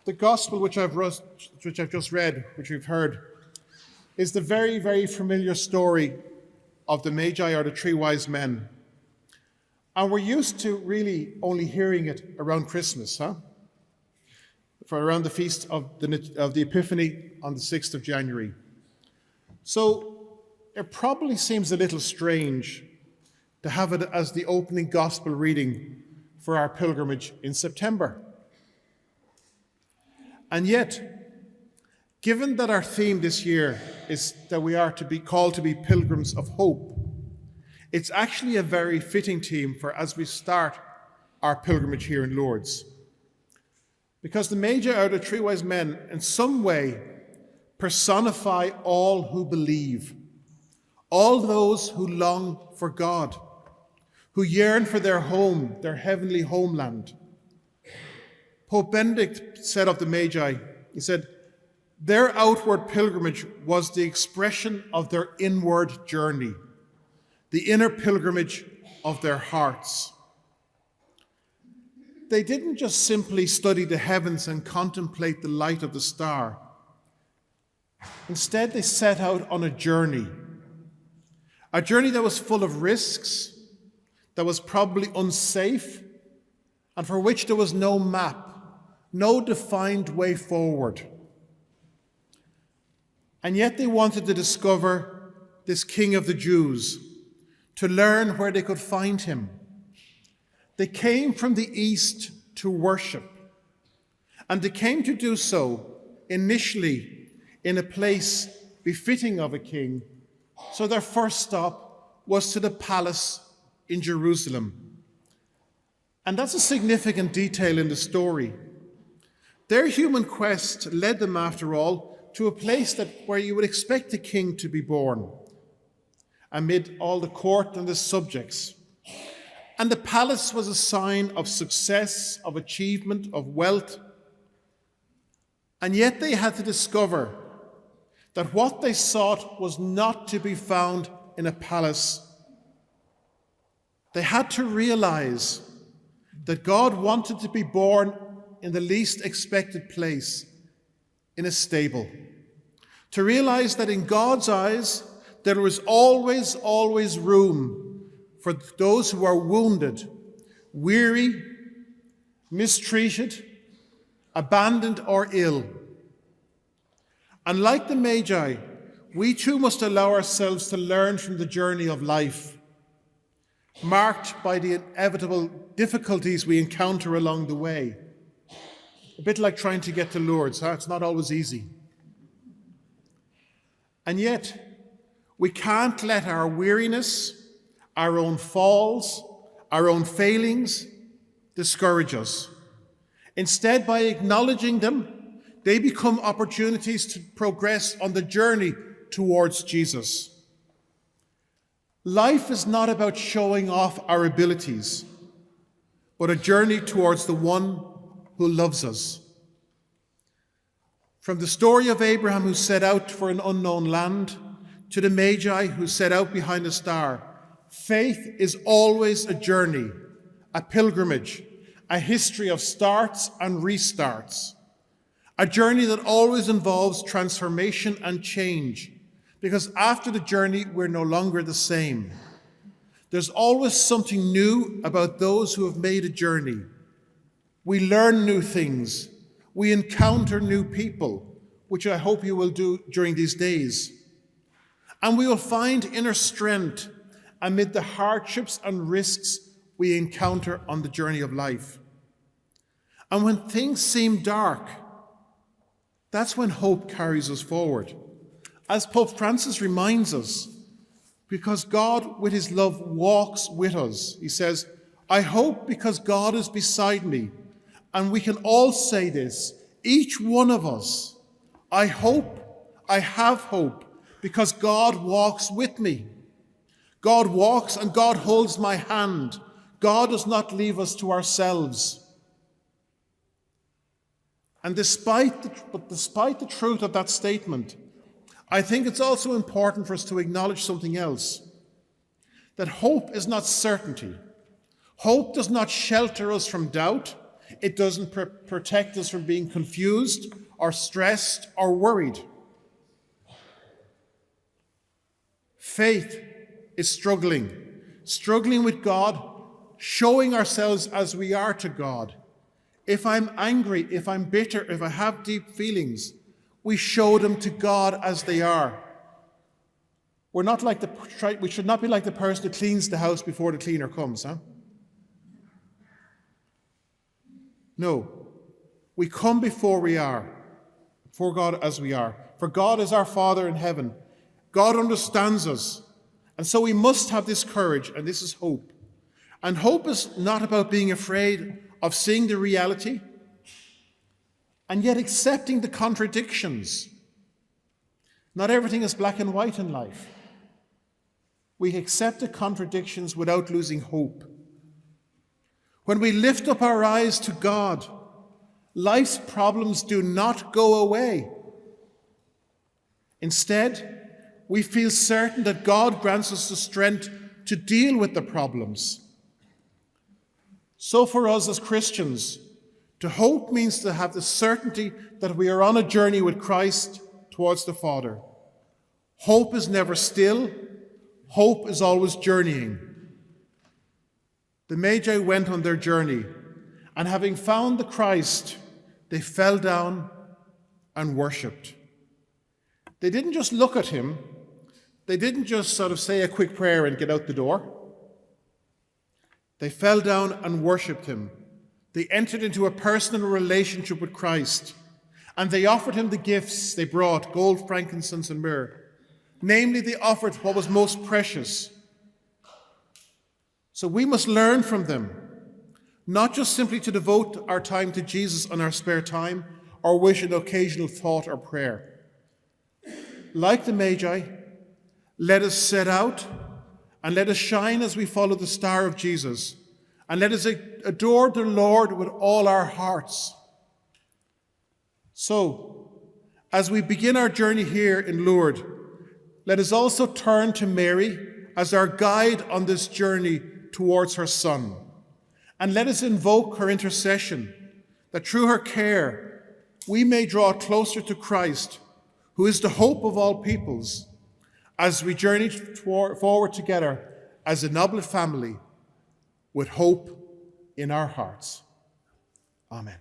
The gospel which I've just read, which we've heard, is the very, very familiar story of the Magi, or the three wise men. And we're used to really only hearing it around Christmas, for around the feast of the Epiphany on the 6th of January. So it probably seems a little strange to have it as the opening gospel reading for our pilgrimage in September. And yet, given that our theme this year is that we are to be called to be pilgrims of hope, it's actually a very fitting theme for as we start our pilgrimage here in Lourdes. Because the Magi, or the three wise men, in some way personify all who believe, all those who long for God, who yearn for their home, their heavenly homeland. Pope Benedict said of the Magi, he said, their outward pilgrimage was the expression of their inward journey, the inner pilgrimage of their hearts. They didn't just simply study the heavens and contemplate the light of the star. Instead, they set out on a journey that was full of risks, that was probably unsafe, and for which there was no map, no defined way forward. And yet they wanted to discover this King of the Jews, to learn where they could find him. They came from the east to worship, and they came to do so initially in a place befitting of a king. So their first stop was to the palace in Jerusalem. And that's a significant detail in the story. Their human quest led them, after all, to a place where you would expect a king to be born, amid all the court and the subjects. And the palace was a sign of success, of achievement, of wealth. And yet they had to discover that what they sought was not to be found in a palace. They had to realize that God wanted to be born in the least expected place, in a stable. To realize that in God's eyes, there was always room for those who are wounded, weary, mistreated, abandoned, or ill. And like the Magi, we too must allow ourselves to learn from the journey of life, marked by the inevitable difficulties we encounter along the way. A bit like trying to get to Lourdes, It's not always easy. And yet, we can't let our weariness, our own falls, our own failings discourage us. Instead, by acknowledging them, they become opportunities to progress on the journey towards Jesus. Life is not about showing off our abilities, but a journey towards the one who loves us. From the story of Abraham, who set out for an unknown land, to the Magi who set out behind a star, faith is always a journey, a pilgrimage, a history of starts and restarts, a journey that always involves transformation and change, because after the journey, we're no longer the same. There's always something new about those who have made a journey. We learn new things. We encounter new people, which I hope you will do during these days. And we will find inner strength amid the hardships and risks we encounter on the journey of life. And when things seem dark, that's when hope carries us forward. As Pope Francis reminds us, because God, with his love, walks with us. He says, I hope because God is beside me. And we can all say this, each one of us, I hope, I have hope, because God walks with me. God walks and God holds my hand. God does not leave us to ourselves. And despite the truth of that statement, I think it's also important for us to acknowledge something else, that hope is not certainty. Hope does not shelter us from doubt. It doesn't protect us from being confused or stressed or worried. Faith is struggling with God, showing ourselves as we are to God. If I'm angry, if I'm bitter, if I have deep feelings, we show them to God as they are. We should not be like the person who cleans the house before the cleaner comes, huh? No, we come before God as we are. For God is our Father in heaven. God understands us. And so we must have this courage, and this is hope. And hope is not about being afraid of seeing the reality and yet accepting the contradictions. Not everything is black and white in life. We accept the contradictions without losing hope. When we lift up our eyes to God, life's problems do not go away. Instead, we feel certain that God grants us the strength to deal with the problems. So for us as Christians, to hope means to have the certainty that we are on a journey with Christ towards the Father. Hope is never still. Hope is always journeying. The Magi went on their journey, and having found the Christ, they fell down and worshipped. They didn't just look at him. They didn't just sort of say a quick prayer and get out the door. They fell down and worshipped him. They entered into a personal relationship with Christ, and they offered him the gifts they brought, gold, frankincense, and myrrh. Namely, they offered what was most precious. So we must learn from them, not just simply to devote our time to Jesus on our spare time or wish an occasional thought or prayer. Like the Magi, let us set out and let us shine as we follow the star of Jesus, and let us adore the Lord with all our hearts. So, as we begin our journey here in Lourdes, let us also turn to Mary as our guide on this journey towards her Son. And let us invoke her intercession, that through her care we may draw closer to Christ, who is the hope of all peoples, as we journey forward together as an Oblate family with hope in our hearts. Amen.